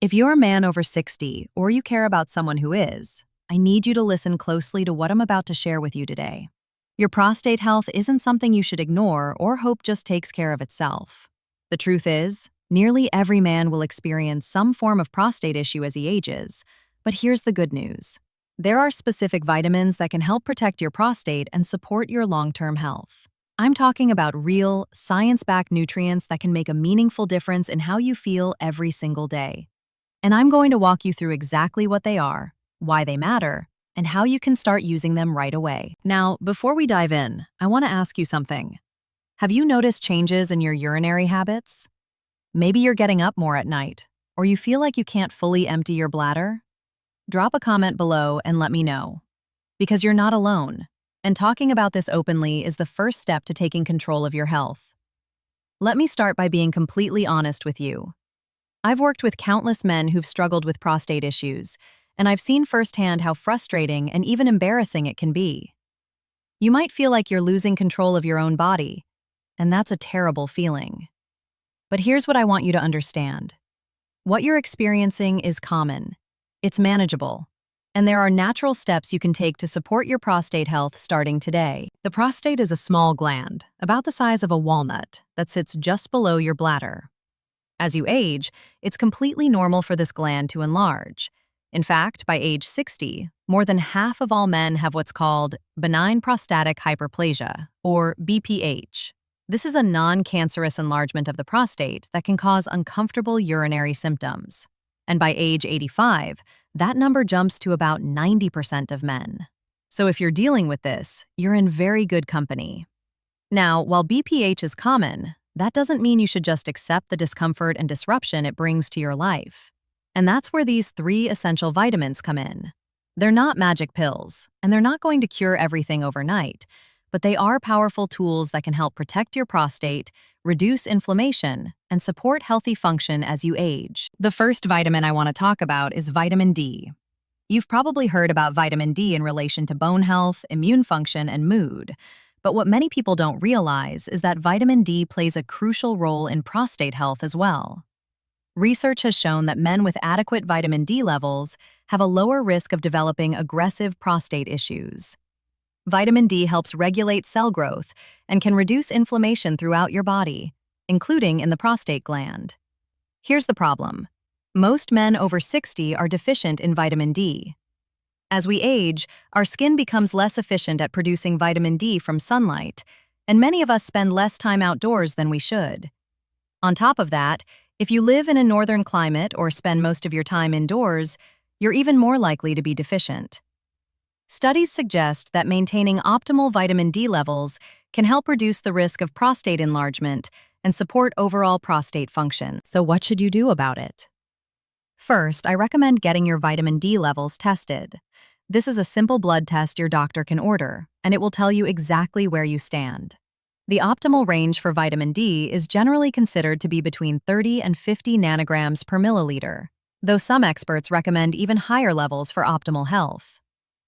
If you're a man over 60 or you care about someone who is, I need you to listen closely to what I'm about to share with you today. Your prostate health isn't something you should ignore or hope just takes care of itself. The truth is, nearly every man will experience some form of prostate issue as he ages, but here's the good news. There are specific vitamins that can help protect your prostate and support your long-term health. I'm talking about real, science-backed nutrients that can make a meaningful difference in how you feel every single day. And I'm going to walk you through exactly what they are, why they matter, and how you can start using them right away. Now, before we dive in, I want to ask you something. Have you noticed changes in your urinary habits? Maybe you're getting up more at night, or you feel like you can't fully empty your bladder? Drop a comment below and let me know. Because you're not alone, and talking about this openly is the first step to taking control of your health. Let me start by being completely honest with you. I've worked with countless men who've struggled with prostate issues, and I've seen firsthand how frustrating and even embarrassing it can be. You might feel like you're losing control of your own body, and that's a terrible feeling. But here's what I want you to understand. What you're experiencing is common. It's manageable, and there are natural steps you can take to support your prostate health starting today. The prostate is a small gland, about the size of a walnut, that sits just below your bladder. As you age, it's completely normal for this gland to enlarge. In fact, by age 60, more than half of all men have what's called benign prostatic hyperplasia, or BPH. This is a non-cancerous enlargement of the prostate that can cause uncomfortable urinary symptoms. And by age 85, that number jumps to about 90% of men. So if you're dealing with this, you're in very good company. Now, while BPH is common, that doesn't mean you should just accept the discomfort and disruption it brings to your life. And that's where these 3 essential vitamins come in. They're not magic pills, and they're not going to cure everything overnight, but they are powerful tools that can help protect your prostate, reduce inflammation, and support healthy function as you age. The first vitamin I want to talk about is vitamin D. You've probably heard about vitamin D in relation to bone health, immune function, and mood. But what many people don't realize is that vitamin D plays a crucial role in prostate health as well. Research has shown that men with adequate vitamin D levels have a lower risk of developing aggressive prostate issues. Vitamin D helps regulate cell growth and can reduce inflammation throughout your body, including in the prostate gland. Here's the problem. Most men over 60 are deficient in vitamin D. As we age, our skin becomes less efficient at producing vitamin D from sunlight, and many of us spend less time outdoors than we should. On top of that, if you live in a northern climate or spend most of your time indoors, you're even more likely to be deficient. Studies suggest that maintaining optimal vitamin D levels can help reduce the risk of prostate enlargement and support overall prostate function. So what should you do about it? First, I recommend getting your vitamin D levels tested. This is a simple blood test your doctor can order, and it will tell you exactly where you stand. The optimal range for vitamin D is generally considered to be between 30 and 50 nanograms per milliliter, though some experts recommend even higher levels for optimal health.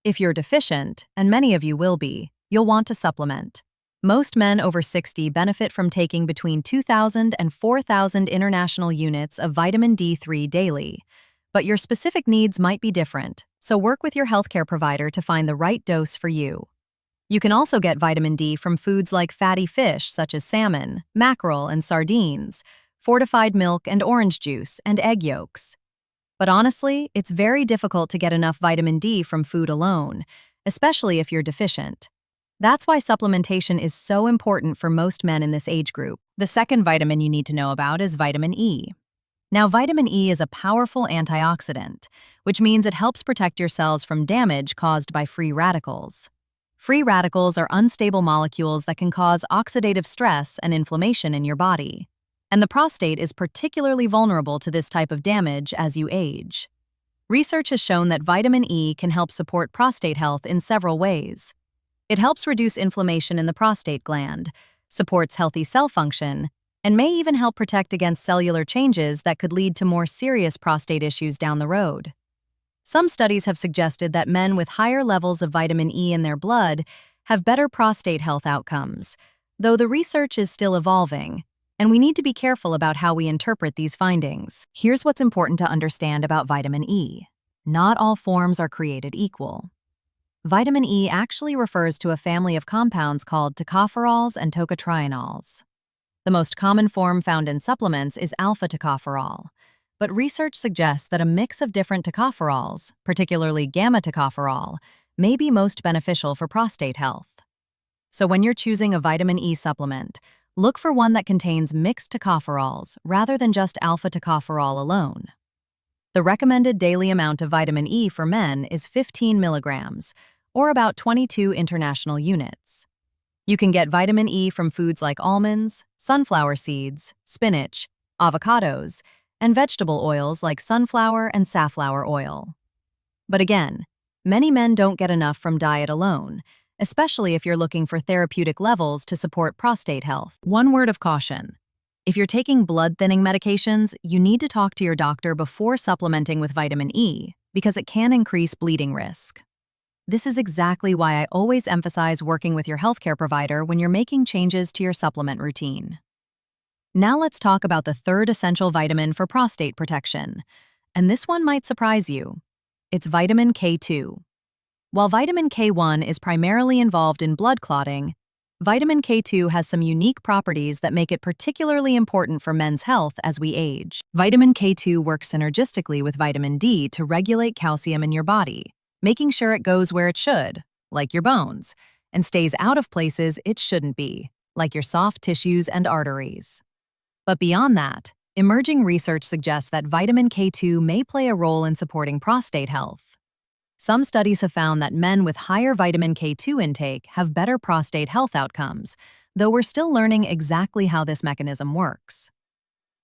If you're deficient, and many of you will be, you'll want to supplement. Most men over 60 benefit from taking between 2,000 and 4,000 international units of vitamin D3 daily, but your specific needs might be different, so work with your healthcare provider to find the right dose for you. You can also get vitamin D from foods like fatty fish such as salmon, mackerel, and sardines, fortified milk and orange juice, and egg yolks. But honestly, it's very difficult to get enough vitamin D from food alone, especially if you're deficient. That's why supplementation is so important for most men in this age group. The second vitamin you need to know about is vitamin E. Now, vitamin E is a powerful antioxidant, which means it helps protect your cells from damage caused by free radicals. Free radicals are unstable molecules that can cause oxidative stress and inflammation in your body. And the prostate is particularly vulnerable to this type of damage as you age. Research has shown that vitamin E can help support prostate health in several ways. It helps reduce inflammation in the prostate gland, supports healthy cell function, and may even help protect against cellular changes that could lead to more serious prostate issues down the road. Some studies have suggested that men with higher levels of vitamin E in their blood have better prostate health outcomes, though the research is still evolving, and we need to be careful about how we interpret these findings. Here's what's important to understand about vitamin E. Not all forms are created equal. Vitamin E actually refers to a family of compounds called tocopherols and tocotrienols. The most common form found in supplements is alpha-tocopherol, but research suggests that a mix of different tocopherols, particularly gamma-tocopherol, may be most beneficial for prostate health. So when you're choosing a vitamin E supplement, look for one that contains mixed tocopherols rather than just alpha-tocopherol alone. The recommended daily amount of vitamin E for men is 15 milligrams, or about 22 international units. You can get vitamin E from foods like almonds, sunflower seeds, spinach, avocados, and vegetable oils like sunflower and safflower oil. But again, many men don't get enough from diet alone, especially if you're looking for therapeutic levels to support prostate health. One word of caution. If you're taking blood-thinning medications, you need to talk to your doctor before supplementing with vitamin E because it can increase bleeding risk. This is exactly why I always emphasize working with your healthcare provider when you're making changes to your supplement routine. Now let's talk about the third essential vitamin for prostate protection, and this one might surprise you. It's vitamin K2. While vitamin K1 is primarily involved in blood clotting, vitamin K2 has some unique properties that make it particularly important for men's health as we age. Vitamin K2 works synergistically with vitamin D to regulate calcium in your body, making sure it goes where it should, like your bones, and stays out of places it shouldn't be, like your soft tissues and arteries. But beyond that, emerging research suggests that vitamin K2 may play a role in supporting prostate health. Some studies have found that men with higher vitamin K2 intake have better prostate health outcomes, though we're still learning exactly how this mechanism works.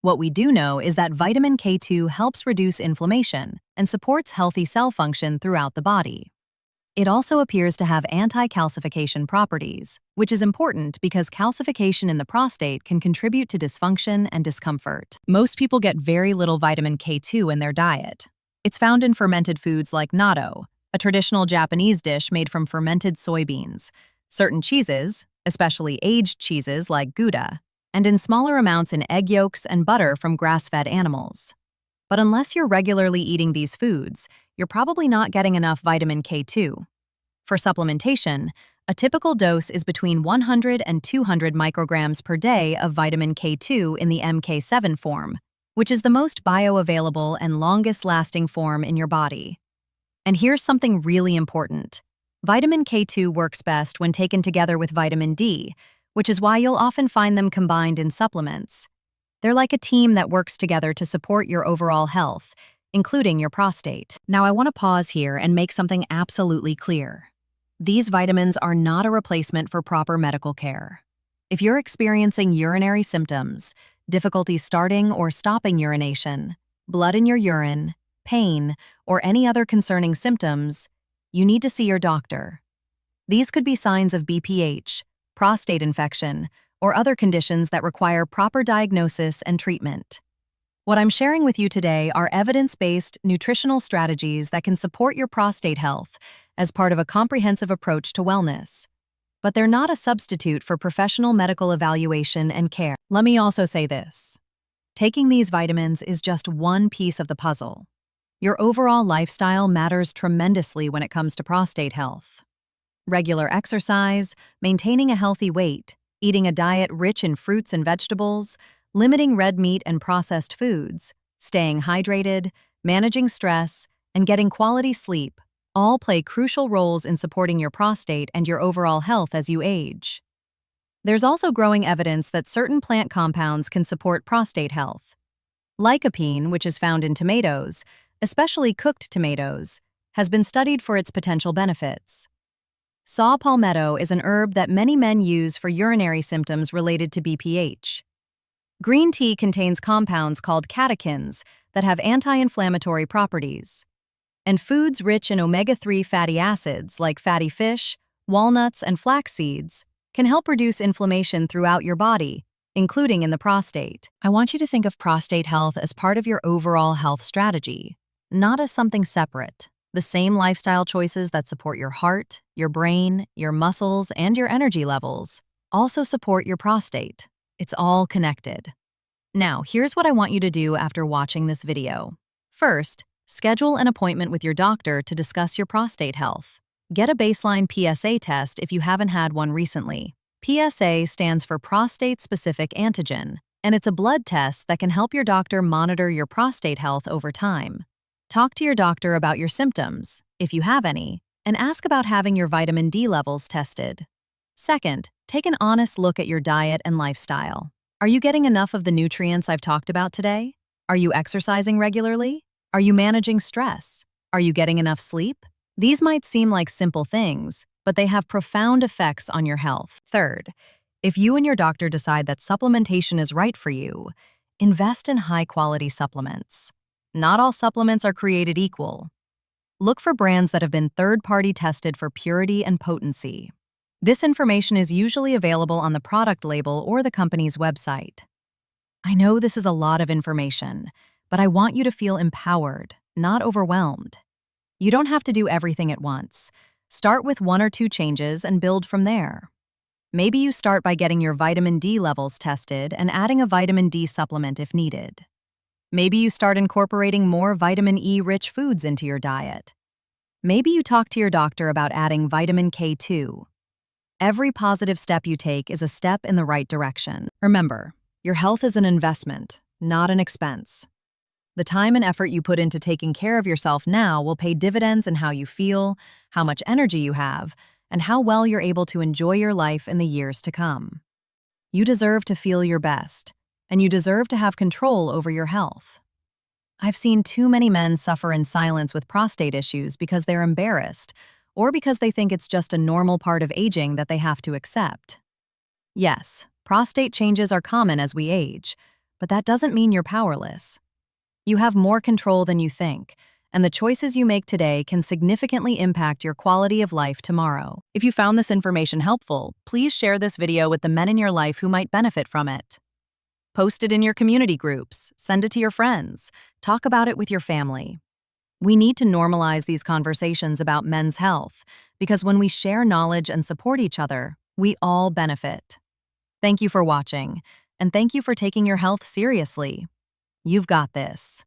What we do know is that vitamin K2 helps reduce inflammation and supports healthy cell function throughout the body. It also appears to have anti-calcification properties, which is important because calcification in the prostate can contribute to dysfunction and discomfort. Most people get very little vitamin K2 in their diet. It's found in fermented foods like natto, a traditional Japanese dish made from fermented soybeans, certain cheeses, especially aged cheeses like Gouda, and in smaller amounts in egg yolks and butter from grass-fed animals. But unless you're regularly eating these foods, you're probably not getting enough vitamin K2. For supplementation, a typical dose is between 100 and 200 micrograms per day of vitamin K2 in the MK7 form, which is the most bioavailable and longest-lasting form in your body. And here's something really important. Vitamin K2 works best when taken together with vitamin D, which is why you'll often find them combined in supplements. They're like a team that works together to support your overall health, including your prostate. Now I want to pause here and make something absolutely clear. These vitamins are not a replacement for proper medical care. If you're experiencing urinary symptoms, difficulty starting or stopping urination, blood in your urine, pain, or any other concerning symptoms, you need to see your doctor. These could be signs of BPH, prostate infection, or other conditions that require proper diagnosis and treatment. What I'm sharing with you today are evidence-based nutritional strategies that can support your prostate health as part of a comprehensive approach to wellness. But they're not a substitute for professional medical evaluation and care. Let me also say this. Taking these vitamins is just one piece of the puzzle. Your overall lifestyle matters tremendously when it comes to prostate health. Regular exercise, maintaining a healthy weight, eating a diet rich in fruits and vegetables, limiting red meat and processed foods, staying hydrated, managing stress, and getting quality sleep all play crucial roles in supporting your prostate and your overall health as you age. There's also growing evidence that certain plant compounds can support prostate health. Lycopene, which is found in tomatoes, especially cooked tomatoes, has been studied for its potential benefits. Saw palmetto is an herb that many men use for urinary symptoms related to BPH. Green tea contains compounds called catechins that have anti-inflammatory properties. And foods rich in omega-3 fatty acids like fatty fish, walnuts, and flax seeds can help reduce inflammation throughout your body, including in the prostate. I want you to think of prostate health as part of your overall health strategy, not as something separate. The same lifestyle choices that support your heart, your brain, your muscles, and your energy levels also support your prostate. It's all connected. Now, here's what I want you to do after watching this video. First, schedule an appointment with your doctor to discuss your prostate health. Get a baseline PSA test if you haven't had one recently. PSA stands for prostate-specific antigen, and it's a blood test that can help your doctor monitor your prostate health over time. Talk to your doctor about your symptoms, if you have any, and ask about having your vitamin D levels tested. Second, take an honest look at your diet and lifestyle. Are you getting enough of the nutrients I've talked about today? Are you exercising regularly? Are you managing stress? Are you getting enough sleep? These might seem like simple things, but they have profound effects on your health. Third, if you and your doctor decide that supplementation is right for you, invest in high-quality supplements. Not all supplements are created equal. Look for brands that have been third-party tested for purity and potency. This information is usually available on the product label or the company's website. I know this is a lot of information, but I want you to feel empowered, not overwhelmed. You don't have to do everything at once. Start with 1 or 2 changes and build from there. Maybe you start by getting your vitamin D levels tested and adding a vitamin D supplement if needed. Maybe you start incorporating more vitamin E-rich foods into your diet. Maybe you talk to your doctor about adding vitamin K2. Every positive step you take is a step in the right direction. Remember, your health is an investment, not an expense. The time and effort you put into taking care of yourself now will pay dividends in how you feel, how much energy you have, and how well you're able to enjoy your life in the years to come. You deserve to feel your best, and you deserve to have control over your health. I've seen too many men suffer in silence with prostate issues because they're embarrassed, or because they think it's just a normal part of aging that they have to accept. Yes, prostate changes are common as we age, but that doesn't mean you're powerless. You have more control than you think, and the choices you make today can significantly impact your quality of life tomorrow. If you found this information helpful, please share this video with the men in your life who might benefit from it. Post it in your community groups, send it to your friends, talk about it with your family. We need to normalize these conversations about men's health, because when we share knowledge and support each other, we all benefit. Thank you for watching, and thank you for taking your health seriously. You've got this.